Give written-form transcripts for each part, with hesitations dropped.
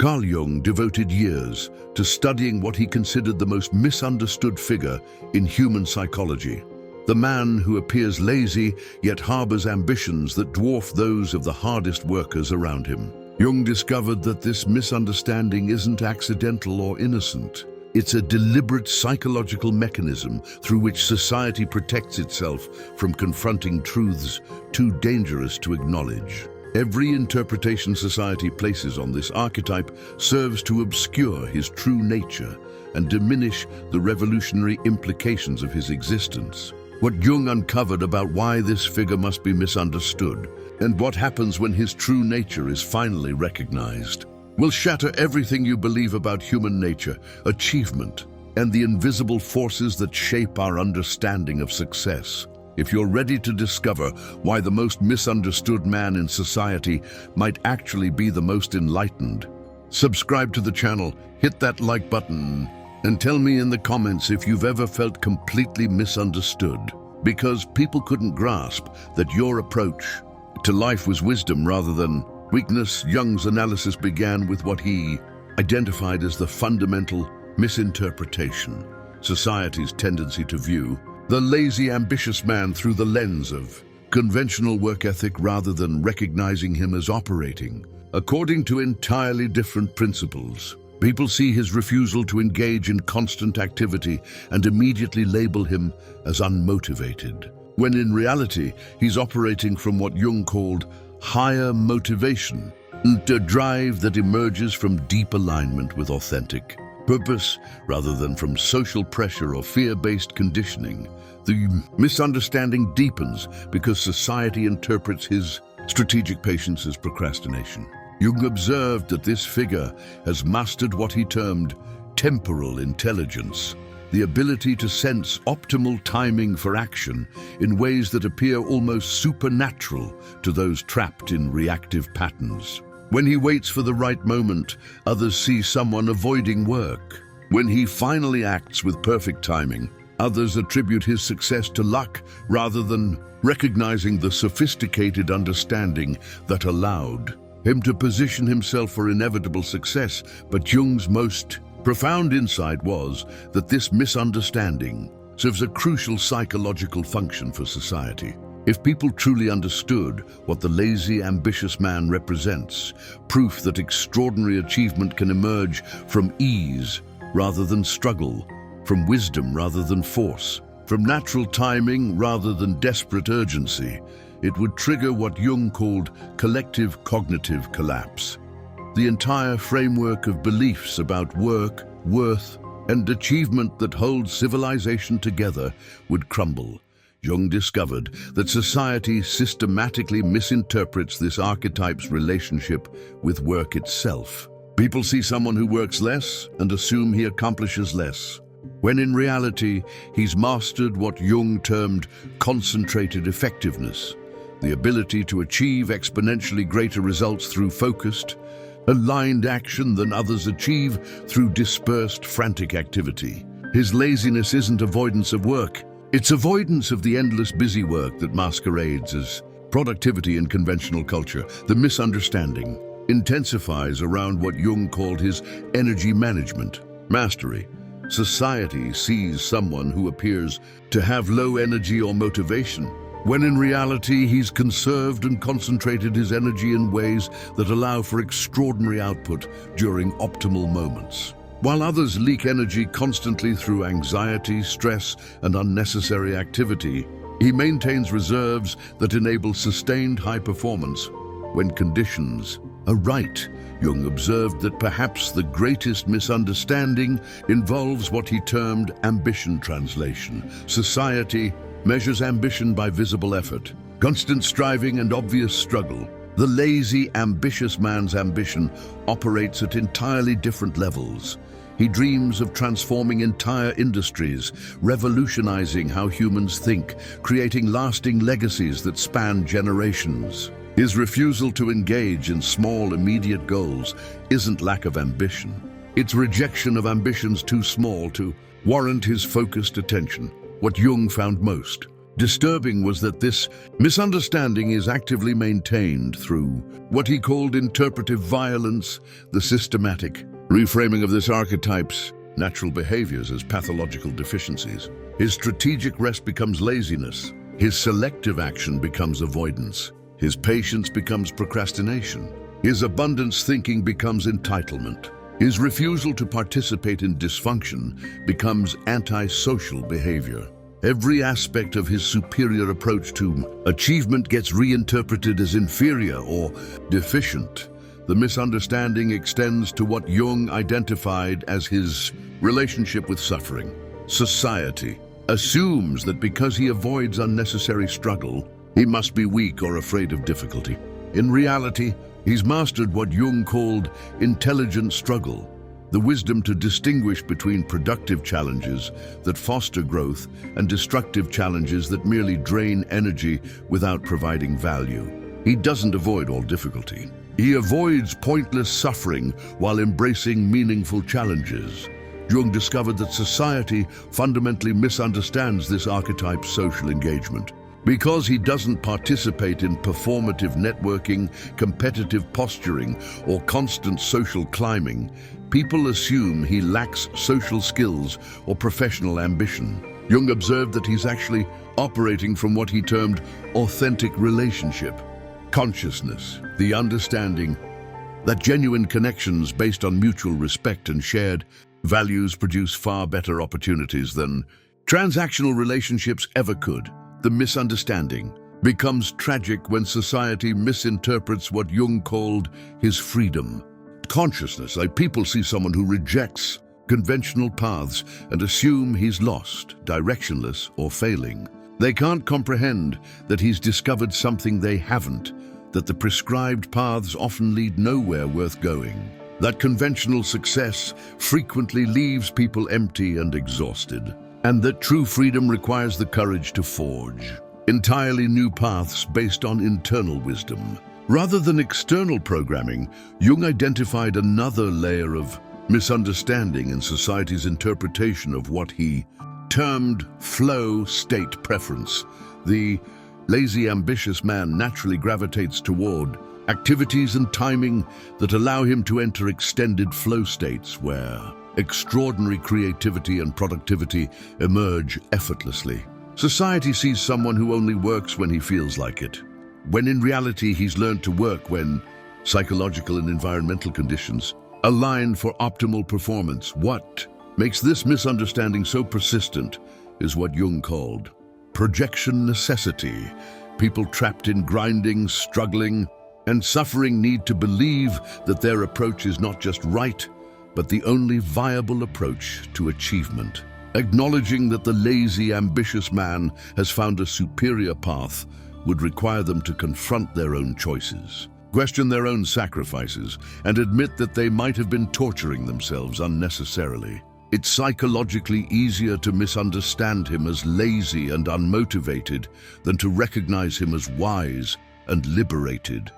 Carl Jung devoted years to studying what he considered the most misunderstood figure in human psychology. The man who appears lazy yet harbors ambitions that dwarf those of the hardest workers around him. Jung discovered that this misunderstanding isn't accidental or innocent. It's a deliberate psychological mechanism through which society protects itself from confronting truths too dangerous to acknowledge. Every interpretation society places on this archetype serves to obscure his true nature and diminish the revolutionary implications of his existence. What Jung uncovered about why this figure must be misunderstood and what happens when his true nature is finally recognized will shatter everything you believe about human nature, achievement, and the invisible forces that shape our understanding of success. If you're ready to discover why the most misunderstood man in society might actually be the most enlightened, subscribe to the channel, hit that like button, and tell me in the comments if you've ever felt completely misunderstood, because people couldn't grasp that your approach to life was wisdom rather than weakness. Jung's analysis began with what he identified as the fundamental misinterpretation, society's tendency to view the lazy, ambitious man through the lens of conventional work ethic rather than recognizing him as operating according to entirely different principles. People see his refusal to engage in constant activity and immediately label him as unmotivated, when in reality he's operating from what Jung called higher motivation, a drive that emerges from deep alignment with authentic purpose rather than from social pressure or fear-based conditioning. The misunderstanding deepens because society interprets his strategic patience as procrastination. Jung observed that this figure has mastered what he termed temporal intelligence, the ability to sense optimal timing for action in ways that appear almost supernatural to those trapped in reactive patterns. When he waits for the right moment, others see someone avoiding work. When he finally acts with perfect timing, others attribute his success to luck rather than recognizing the sophisticated understanding that allowed him to position himself for inevitable success. But Jung's most profound insight was that this misunderstanding serves a crucial psychological function for society. If people truly understood what the lazy, ambitious man represents, proof that extraordinary achievement can emerge from ease rather than struggle, from wisdom rather than force, from natural timing rather than desperate urgency, it would trigger what Jung called collective cognitive collapse. The entire framework of beliefs about work, worth, and achievement that holds civilization together would crumble. Jung discovered that society systematically misinterprets this archetype's relationship with work itself. People see someone who works less and assume he accomplishes less, when in reality he's mastered what Jung termed concentrated effectiveness, the ability to achieve exponentially greater results through focused, aligned action than others achieve through dispersed, frantic activity. His laziness isn't avoidance of work. It's avoidance of the endless busy work that masquerades as productivity in conventional culture. The misunderstanding intensifies around what Jung called his energy management mastery. Society sees someone who appears to have low energy or motivation, when in reality he's conserved and concentrated his energy in ways that allow for extraordinary output during optimal moments. While others leak energy constantly through anxiety, stress, and unnecessary activity, he maintains reserves that enable sustained high performance when conditions are right. Jung observed that perhaps the greatest misunderstanding involves what he termed ambition translation. Society measures ambition by visible effort, constant striving, and obvious struggle. The lazy, ambitious man's ambition operates at entirely different levels. He dreams of transforming entire industries, revolutionizing how humans think, creating lasting legacies that span generations. His refusal to engage in small, immediate goals isn't lack of ambition. It's rejection of ambitions too small to warrant his focused attention. What Jung found most Disturbing was that this misunderstanding is actively maintained through what he called interpretive violence, the systematic reframing of this archetype's natural behaviors as pathological deficiencies. His strategic rest becomes laziness. His selective action becomes avoidance. His patience becomes procrastination. His abundance thinking becomes entitlement. His refusal to participate in dysfunction becomes antisocial behavior. Every aspect of his superior approach to achievement gets reinterpreted as inferior or deficient. The misunderstanding extends to what Jung identified as his relationship with suffering. Society assumes that because he avoids unnecessary struggle, he must be weak or afraid of difficulty. In reality, he's mastered what Jung called intelligent struggle, the wisdom to distinguish between productive challenges that foster growth and destructive challenges that merely drain energy without providing value. He doesn't avoid all difficulty. He avoids pointless suffering while embracing meaningful challenges. Jung discovered that society fundamentally misunderstands this archetype's social engagement. Because he doesn't participate in performative networking, competitive posturing, or constant social climbing, people assume he lacks social skills or professional ambition. Jung observed that he's actually operating from what he termed authentic relationship, consciousness, the understanding that genuine connections based on mutual respect and shared values produce far better opportunities than transactional relationships ever could. The misunderstanding becomes tragic when society misinterprets what Jung called his freedom. Consciousness, like people see someone who rejects conventional paths and assume he's lost, directionless, or failing. They can't comprehend that he's discovered something they haven't, that the prescribed paths often lead nowhere worth going, that conventional success frequently leaves people empty and exhausted, and that true freedom requires the courage to forge entirely new paths based on internal wisdom. Rather than external programming, Jung identified another layer of misunderstanding in society's interpretation of what he termed flow state preference. The lazy, ambitious man naturally gravitates toward activities and timing that allow him to enter extended flow states where extraordinary creativity and productivity emerge effortlessly. Society sees someone who only works when he feels like it, when in reality he's learned to work when psychological and environmental conditions align for optimal performance. What makes this misunderstanding so persistent is what Jung called projection necessity. People trapped in grinding, struggling, and suffering need to believe that their approach is not just right, but the only viable approach to achievement. Acknowledging that the lazy, ambitious man has found a superior path would require them to confront their own choices, question their own sacrifices, and admit that they might have been torturing themselves unnecessarily. It's psychologically easier to misunderstand him as lazy and unmotivated than to recognize him as wise and liberated.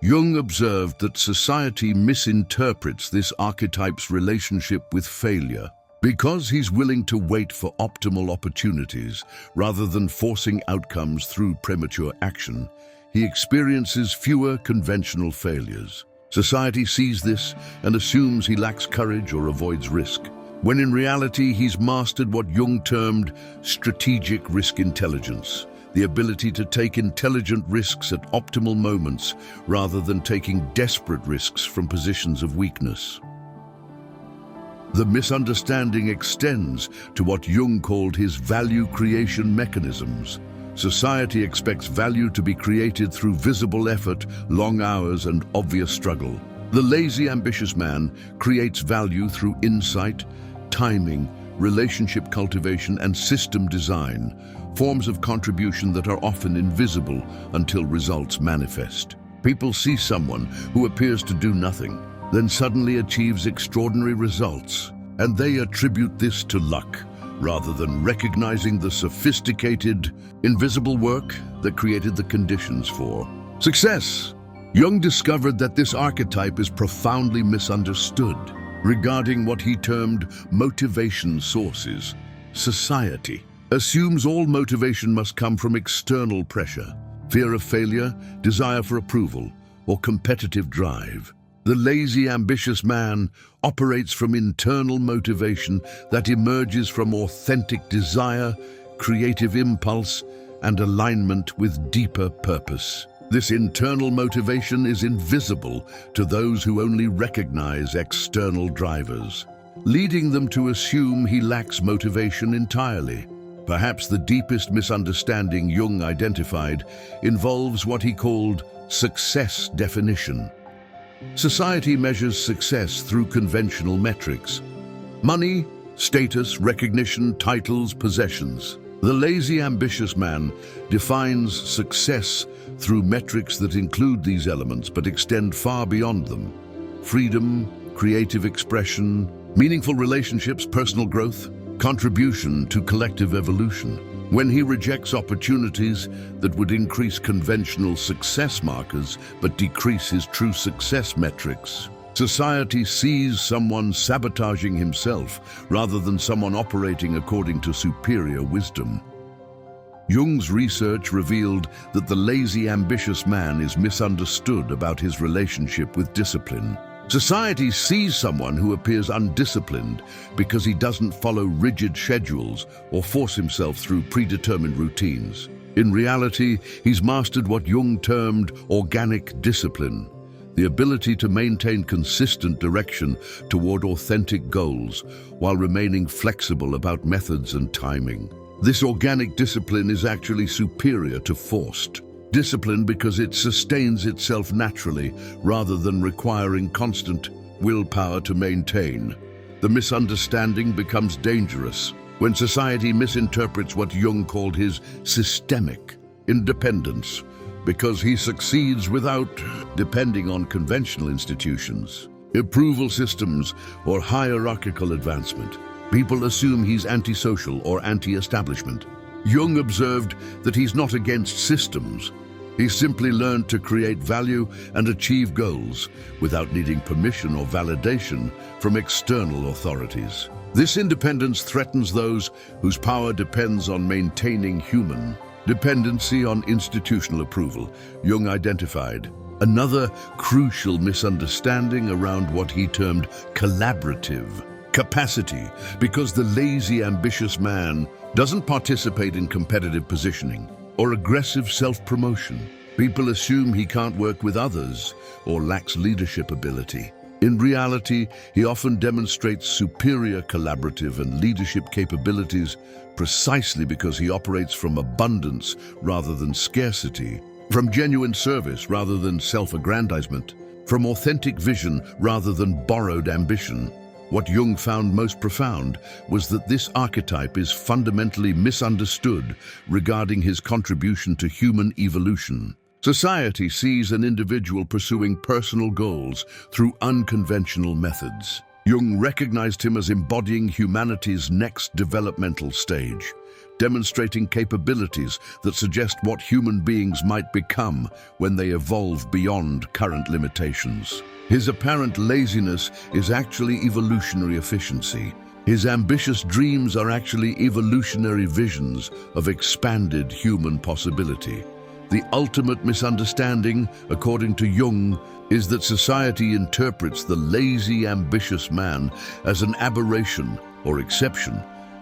Jung observed that society misinterprets this archetype's relationship with failure. Because he's willing to wait for optimal opportunities rather than forcing outcomes through premature action, he experiences fewer conventional failures. Society sees this and assumes he lacks courage or avoids risk, when in reality he's mastered what Jung termed strategic risk intelligence, the ability to take intelligent risks at optimal moments rather than taking desperate risks from positions of weakness. The misunderstanding extends to what Jung called his value creation mechanisms. Society expects value to be created through visible effort, long hours, and obvious struggle. The lazy, ambitious man creates value through insight, timing, relationship cultivation, and system design, forms of contribution that are often invisible until results manifest. People see someone who appears to do nothing, then suddenly achieves extraordinary results, and they attribute this to luck, rather than recognizing the sophisticated, invisible work that created the conditions for success. Jung discovered that this archetype is profoundly misunderstood regarding what he termed motivation sources. Society assumes all motivation must come from external pressure, fear of failure, desire for approval, or competitive drive. The lazy, ambitious man operates from internal motivation that emerges from authentic desire, creative impulse, and alignment with deeper purpose. This internal motivation is invisible to those who only recognize external drivers, leading them to assume he lacks motivation entirely. Perhaps the deepest misunderstanding Jung identified involves what he called success definition. Society measures success through conventional metrics: money, status, recognition, titles, possessions. The lazy, ambitious man defines success through metrics that include these elements but extend far beyond them: freedom, creative expression, meaningful relationships, personal growth, contribution to collective evolution. When he rejects opportunities that would increase conventional success markers but decrease his true success metrics, society sees someone sabotaging himself rather than someone operating according to superior wisdom. Jung's research revealed that the lazy, ambitious man is misunderstood about his relationship with discipline. Society sees someone who appears undisciplined because he doesn't follow rigid schedules or force himself through predetermined routines. In reality, he's mastered what Jung termed organic discipline, the ability to maintain consistent direction toward authentic goals while remaining flexible about methods and timing. This organic discipline is actually superior to forced discipline because it sustains itself naturally rather than requiring constant willpower to maintain. The misunderstanding becomes dangerous when society misinterprets what Jung called his systemic independence, because he succeeds without depending on conventional institutions, approval systems, or hierarchical advancement. People assume he's antisocial or anti-establishment. Jung observed that he's not against systems. He simply learned to create value and achieve goals without needing permission or validation from external authorities. This independence threatens those whose power depends on maintaining human dependency on institutional approval. Jung identified another crucial misunderstanding around what he termed collaborative capacity, because the lazy, ambitious man doesn't participate in competitive positioning or aggressive self-promotion. People assume he can't work with others or lacks leadership ability. In reality, he often demonstrates superior collaborative and leadership capabilities precisely because he operates from abundance rather than scarcity, from genuine service rather than self-aggrandizement, from authentic vision rather than borrowed ambition. What Jung found most profound was that this archetype is fundamentally misunderstood regarding his contribution to human evolution. Society sees an individual pursuing personal goals through unconventional methods. Jung recognized him as embodying humanity's next developmental stage, demonstrating capabilities that suggest what human beings might become when they evolve beyond current limitations. His apparent laziness is actually evolutionary efficiency. His ambitious dreams are actually evolutionary visions of expanded human possibility. The ultimate misunderstanding, according to Jung, is that society interprets the lazy, ambitious man as an aberration or exception,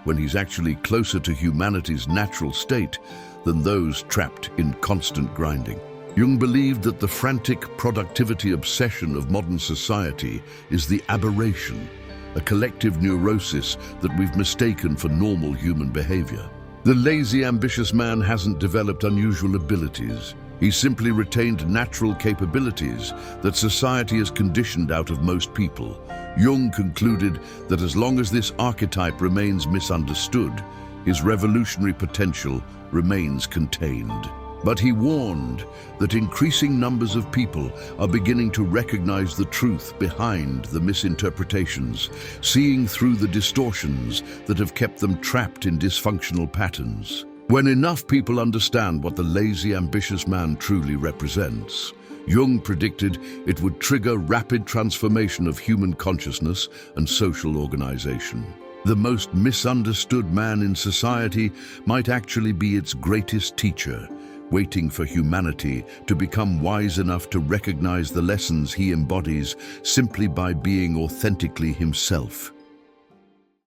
when he's actually closer to humanity's natural state than those trapped in constant grinding. Jung believed that the frantic productivity obsession of modern society is the aberration, a collective neurosis that we've mistaken for normal human behavior. The lazy, ambitious man hasn't developed unusual abilities. He simply retained natural capabilities that society has conditioned out of most people. Jung concluded that as long as this archetype remains misunderstood, his revolutionary potential remains contained. But he warned that increasing numbers of people are beginning to recognize the truth behind the misinterpretations, seeing through the distortions that have kept them trapped in dysfunctional patterns. When enough people understand what the lazy, ambitious man truly represents, Jung predicted it would trigger rapid transformation of human consciousness and social organization. The most misunderstood man in society might actually be its greatest teacher, waiting for humanity to become wise enough to recognize the lessons he embodies simply by being authentically himself.